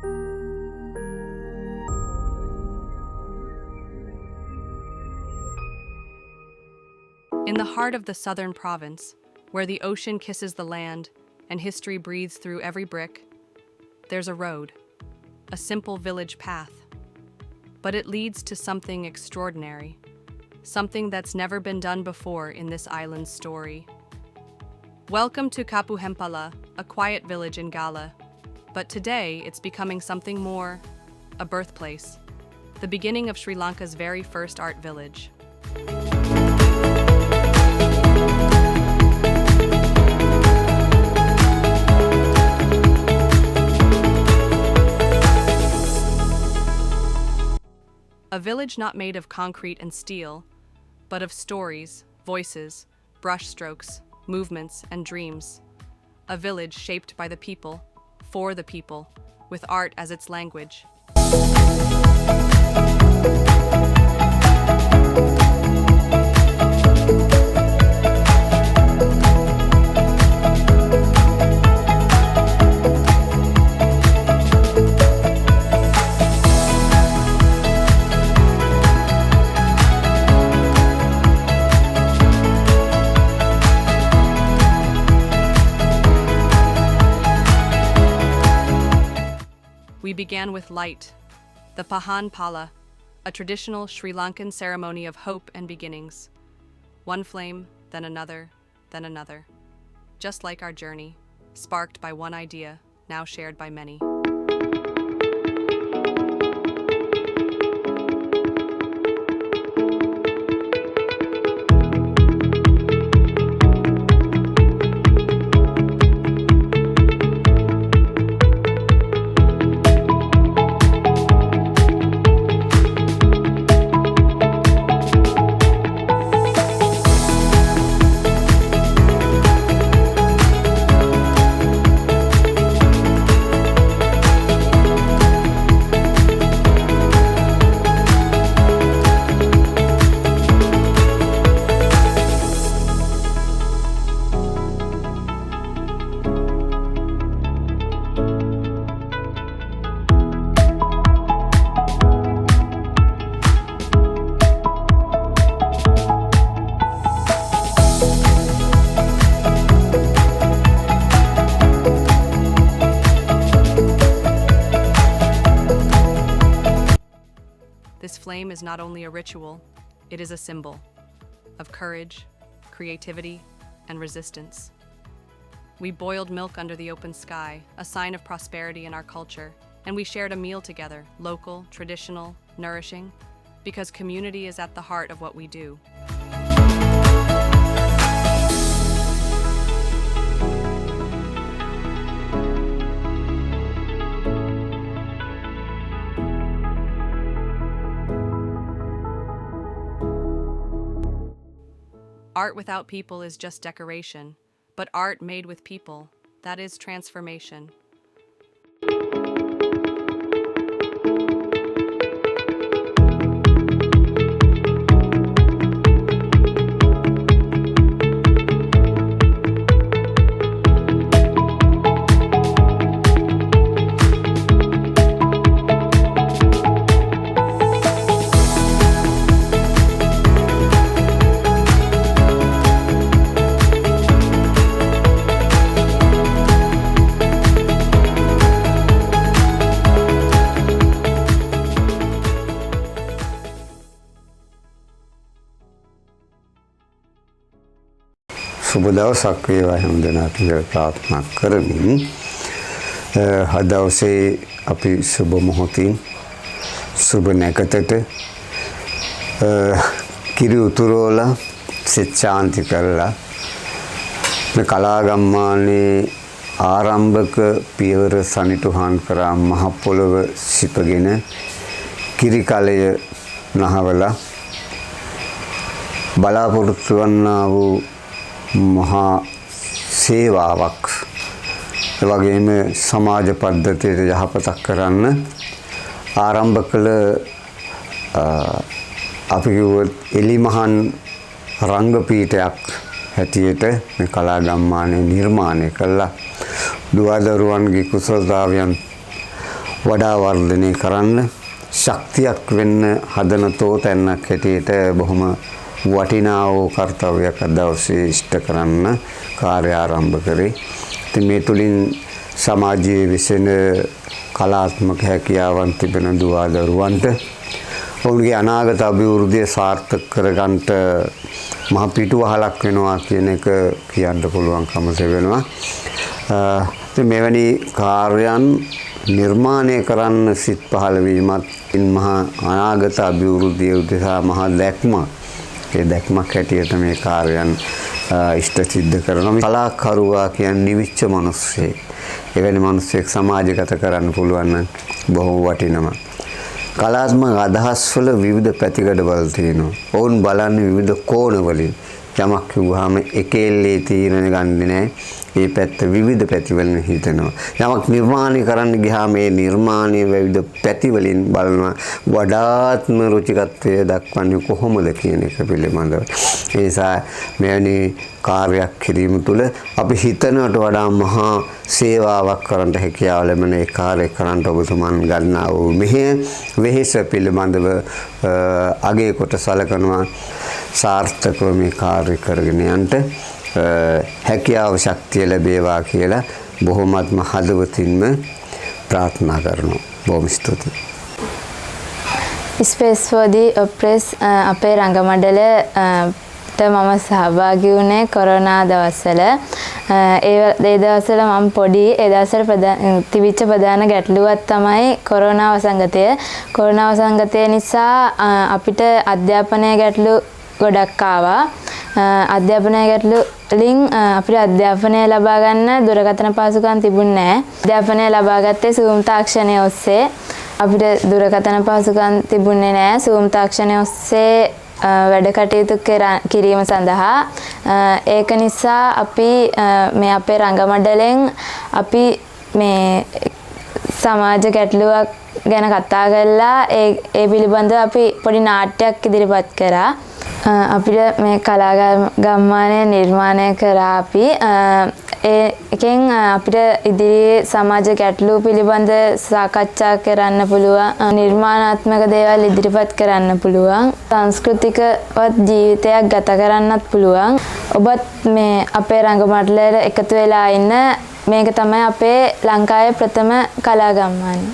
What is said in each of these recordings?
In the heart of the southern province, where the ocean kisses the land and history breathes through every brick, there's a road, a simple village path. But it leads to something extraordinary, something that's never been done before in this island's story. Welcome to Kapuhempala, a quiet village in Gala. But today, it's becoming something more, a birthplace, the beginning of Sri Lanka's very first art village. A village not made of concrete and steel, but of stories, voices, brushstrokes, movements, and dreams. A village shaped by the people, for the people, with art as its language. We began with light, the Pahan Pala, a traditional Sri Lankan ceremony of hope and beginnings. One flame, then another, just like our journey, sparked by one idea, now shared by many. This flame is not only a ritual, it is a symbol of courage, creativity, and resistance. We boiled milk under the open sky, a sign of prosperity in our culture, and we shared a meal together, local, traditional, nourishing, because community is at the heart of what we do. Art without people is just decoration, but art made with people, that is transformation. සුබ දවසක් වේවා හැම දිනකට කියලා ප්‍රාර්ථනා කරමින් අද දවසේ අපි සුබ මොහොතින් සුබ නැකතට කිරි උතුරෝලා සිත ශාන්ති කරලා මේ කලාගම්මානේ ආරම්භක පියවර සනිටුහන් කරා මහ පොළව සිපගෙන කිරි කලය නහවලා බලාපොරොත්තු වන්නා වූ මහා සේවාවක් එවැගේම සමාජ පද්ධතියට යහපතක් කරන්න ආරම්භ කළ අපි කිව්වොත් එලිමහන් රංගපීඨයක් හැටියට මේ කලාගම්මානේ නිර්මාණය කළා දුවදරුවන්ගේ කුසලතාවයන් වඩා වර්ධනය කරන්න ශක්තියක් වෙන්න හදන තෝතැන්නක් හැටියට බොහොම වටිනා වූ කර්තව්‍යයක් අද දවසේ ඉෂ්ට කරන්න කාර්ය ආරම්භ කරේ. ඉතින් මේ තුලින් සමාජයේ විසෙන කලාත්මක හැකියාවන් තිබෙන දුවා දරුවන්ට ඔවුන්ගේ අනාගත අභිවෘද්ධිය සාර්ථක කරගන්නට මහ පිටුවහලක් වෙනවා කියන එක කියන්න පුළුවන්කම ලැබෙනවා. ඉතින් මෙවැනි කාර්යයන් නිර්මාණය කරන්න සිත් පහළ වීමත් මහා අනාගත අභිවෘද්ධිය උදෙසා මහා දැක්මක්. ඒ දැක්මක් හැටියට මේ කාර්යයන් ඉෂ්ට සිද්ධ කරනවා. කලාකරුවා කියන්නේ නිවිච්ච මිනිස්සෙක්. එවැනි මිනිස්සෙක් සමාජගත කරන්න පුළුවන් නම් බොහොම වටිනවා. කලාත්මක අදහස් වල විවිධ පැතිකඩවල් තියෙනවා. ඔවුන් බලන්නේ විවිධ කෝණ වලින්. යමක් කිව්වහම එකෙල්ලේ තීරණ ගන්නෙ නැහැ. මේ පැත්ත විවිධ පැති වලින් හිතනවා. යමක් නිර්මාණය කරන්න ගියාම මේ නිර්මාණයේ විවිධ පැති වලින් බලනවා. වඩාත්ම රුචිකත්වය දක්වන්නේ කොහොමද කියන එක පිළිබඳව. ඒ නිසා මෙවැනි කාර්යයක් කිරීම තුළ අපි හිතනට වඩා මහා සේවාවක් කරන්න හැකියාව ලැබෙන ඒ කාර්ය කරන්න ඔබතුමන් ගන්නා වූ වෙහෙස පිළිබඳව අගය කොට සලකනවා. සාර්ථකව මේ කාර්ය කරගෙන යන්න හැකියාව ශක්තිය ලැබේවා කියලා බොහොමත්ම හදවතින්ම ප්‍රාර්ථනා කරනවා. බොහොම ස්තුතියි. Space for the Oppress අපේ රඟමඩලට මම සහභාගී වුණේ කොරෝනා දවස්වල. ඒ දවස්වල මම පොඩි ඒ දවස්වල තිබිච්ච ප්‍රධාන ගැටලුවක් තමයි කොරෝනා වසංගතය. කොරෝනා වසංගතය නිසා අපිට අධ්‍යාපනය ගැටලු ගොඩක් ආවා. අධ්‍යාපනය ගැටලු වලින් අපිට අධ්‍යාපනය ලබා ගන්න දුරකථන පහසුකම් තිබුණේ නැහැ. අධ්‍යාපනය ලබා ගත්තේ Zoom තාක්ෂණය ඔස්සේ. අපිට දුරකථන පහසුකම් තිබුණේ නැහැ. Zoom තාක්ෂණය ඔස්සේ වැඩ කටයුතු කිරීම සඳහා. ඒක නිසා අපි මේ අපේ රංගමඩලෙන් අපි මේ සමාජ ගැටලුවක් ගැන කතා කරලා ඒ පිළිබඳව අපි පොඩි නාට්‍යයක් ඉදිරිපත් කරා. අපිට මේ කලා ගම්මානය නිර්මාණය කරා අපි. ඒකෙන් අපිට ඉදිරියේ සමාජ ගැටලු පිළිබඳ සාකච්ඡා කරන්න පුළුවන්. නිර්මාණාත්මක දේවල් ඉදිරිපත් කරන්න පුළුවන්. සංස්කෘතිකවත් ජීවිතයක් ගත කරන්නත් පුළුවන්. ඔබත් මේ අපේ රංගමඩලයට එකතු වෙලා ඉන්න. මේක තමයි අපේ ලංකාවේ ප්‍රථම කලා ගම්මානය.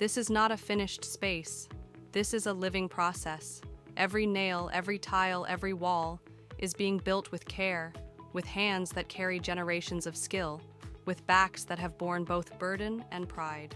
This is not a finished space. This is a living process. Every nail, every tile, every wall is being built with care, with hands that carry generations of skill, with backs that have borne both burden and pride.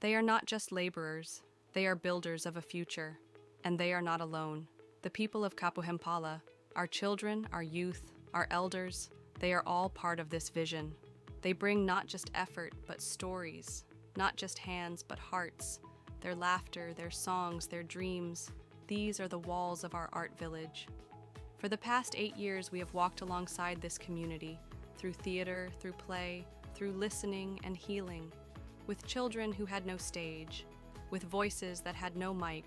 They are not just laborers, they are builders of a future, and they are not alone. The people of Kapuhempala, our children, our youth, our elders, they are all part of this vision. They bring not just effort, but stories, not just hands, but hearts, their laughter, their songs, their dreams. These are the walls of our art village. For the past 8 years, we have walked alongside this community, through theater, through play, through listening and healing, with children who had no stage, with voices that had no mic,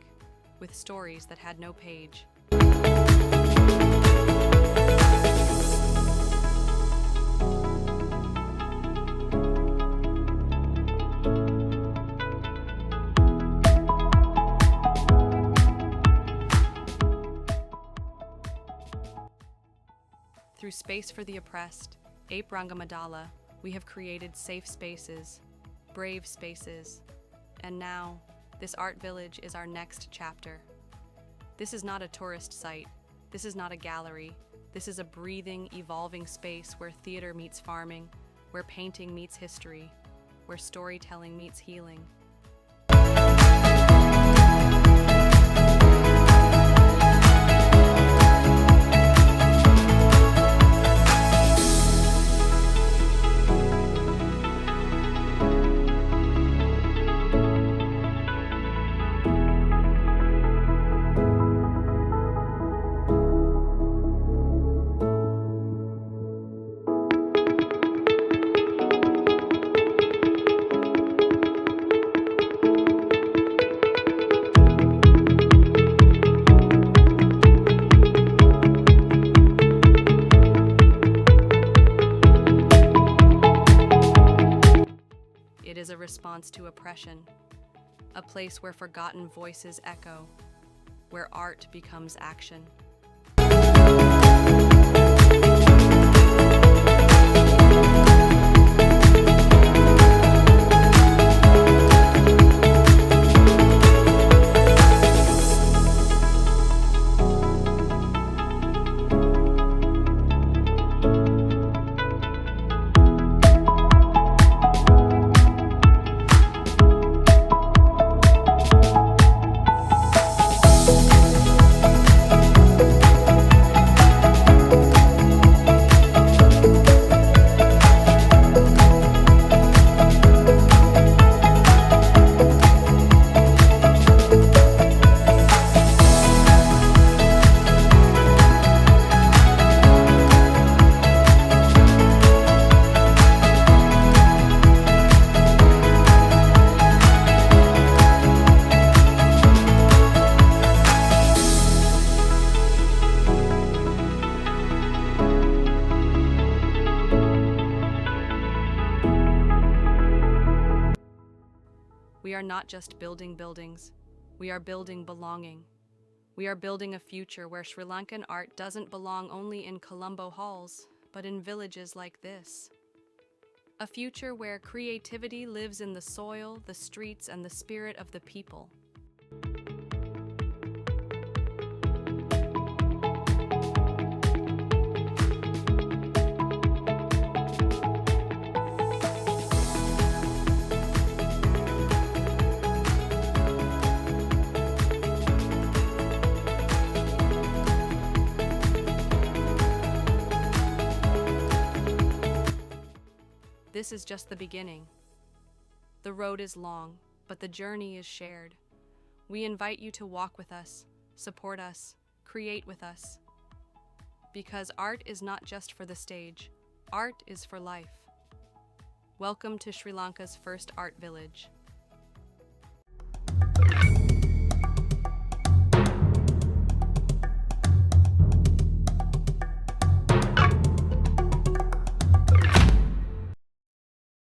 with stories that had no page. Through Space for the Oppressed, Ape Rangamaddala, we have created safe spaces, brave spaces, and now, this art village is our next chapter. This is not a tourist site. This is not a gallery. This is a breathing, evolving space where theater meets farming, where painting meets history, where storytelling meets healing. It is a response to oppression, a place where forgotten voices echo, where art becomes action. We are not just building buildings, we are building belonging. We are building a future where Sri Lankan art doesn't belong only in Colombo halls, but in villages like this. A future where creativity lives in the soil, the streets, and the spirit of the people. This is just the beginning. The road is long, but the journey is shared. We invite you to walk with us, support us, create with us. Because art is not just for the stage, art is for life. Welcome to Sri Lanka's first art village.